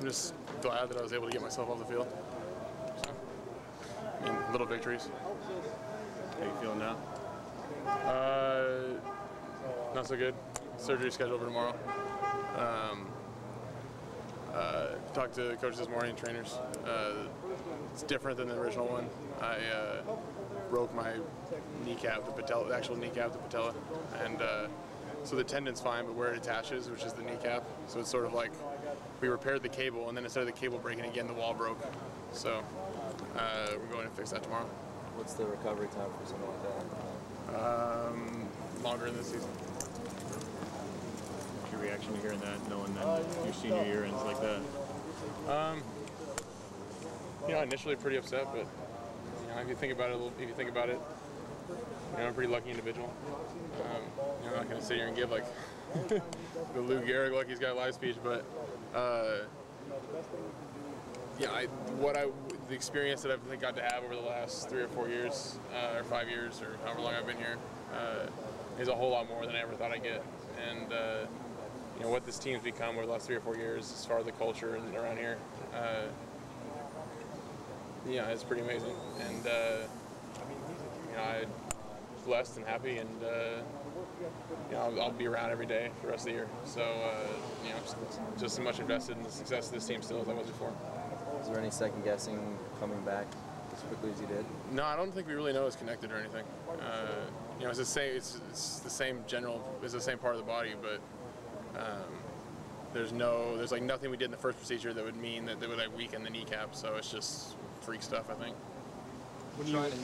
I'm just glad that I was able to get myself off the field. So, I mean, little victories. How you feeling now? Not so good. Surgery scheduled for tomorrow. Talked to the coaches this morning, trainers. It's different than the original one. I broke my kneecap, the actual kneecap, the patella, and so the tendon's fine, but where it attaches, which is the kneecap, so it's sort of like we repaired the cable, and then instead of the cable breaking again, the wall broke. So we're going to fix that tomorrow. What's the recovery time for something like that? Longer in this season. What's your reaction to hearing that, knowing that your senior year ends like that? Initially pretty upset, but if you think about it, I'm a pretty lucky individual. I'm not going to sit here and give like the Lou Gehrig like he's got a live speech, but the experience that I've got to have over the last 3 or 4 years, or 5 years, or however long I've been here, is a whole lot more than I ever thought I'd get. And what this team's become over the last 3 or 4 years, as far as the culture and around here, it's pretty amazing. And I'm blessed and happy, and I'll be around every day for the rest of the year. So just as much invested in the success of this team still as I was before. Is there any second guessing coming back as quickly as you did? No, I don't think we really know it's connected or anything. It's the same. It's the same general. It's the same part of the body, but there's like nothing we did in the first procedure that would mean that they would like weaken the kneecap. So it's just freak stuff, I think. When you're trying to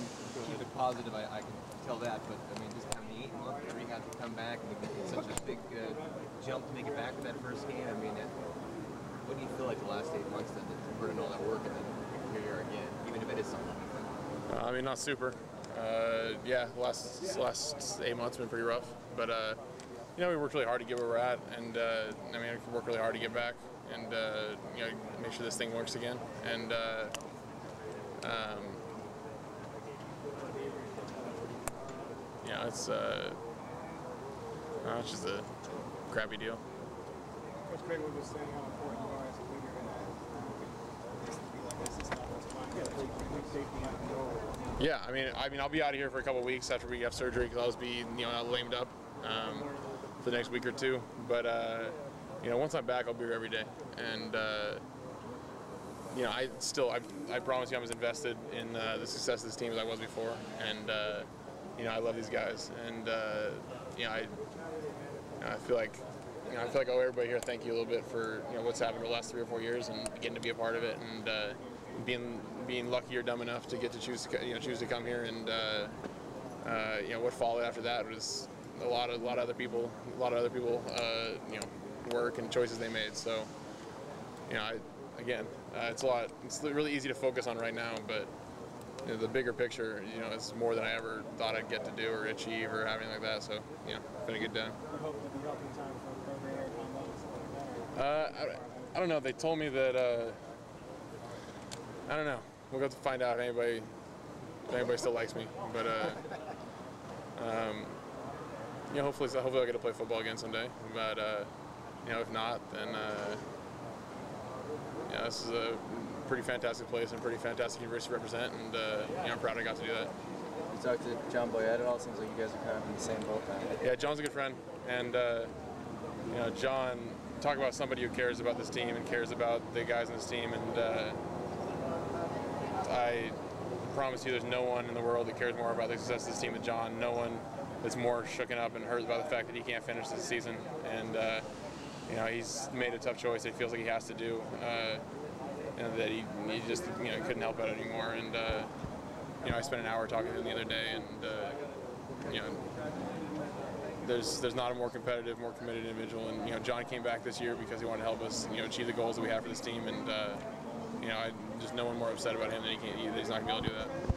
keep it positive, I can tell that, but I mean, just having the 8 months where you have to come back and it's such a big jump to make it back to that first game. I mean, what do you feel like the last 8 months that you put in all that work and then here you are again, even if it is something? Not super. The last 8 months have been pretty rough, but we worked really hard to get where we're at, and we worked really hard to get back, and make sure this thing works again, and it's just a crappy deal. Coach Craig was just saying how important you are as a leader in Yeah, I mean, I'll be out of here for a couple of weeks after we have surgery because I'll be lamed up for the next week or two. But once I'm back, I'll be here every day, and I promise you, I'm as invested in the success of this team as I was before, and I love these guys, and I feel like I owe everybody here thank you a little bit for what's happened over the last 3 or 4 years and getting to be a part of it, and being lucky or dumb enough to get to choose to come here, and what followed after that was a lot of other people work and choices they made. So it's really easy to focus on right now, but the bigger picture, is more than I ever thought I'd get to do or achieve or have anything like that. So, it's been a good day. I don't know. They told me that, I don't know. We'll have to find out if anybody still likes me. But, hopefully I'll get to play football again someday. But, if not, then, this is a pretty fantastic place and pretty fantastic university to represent, and I'm proud I got to do that. You talked to John Boyette at all? Seems like you guys are kind of in the same boat now. Yeah, John's a good friend, and John, talk about somebody who cares about this team and cares about the guys in this team, and I promise you there's no one in the world that cares more about the success of this team than John. No one that's more shooken up and hurt by the fact that he can't finish this season, and he's made a tough choice that he feels like he has to do. That he just couldn't help out anymore, and I spent an hour talking to him the other day, and there's not a more competitive, more committed individual, and John came back this year because he wanted to help us achieve the goals that we have for this team, and I just no one more upset about him that he's not gonna be able to do that.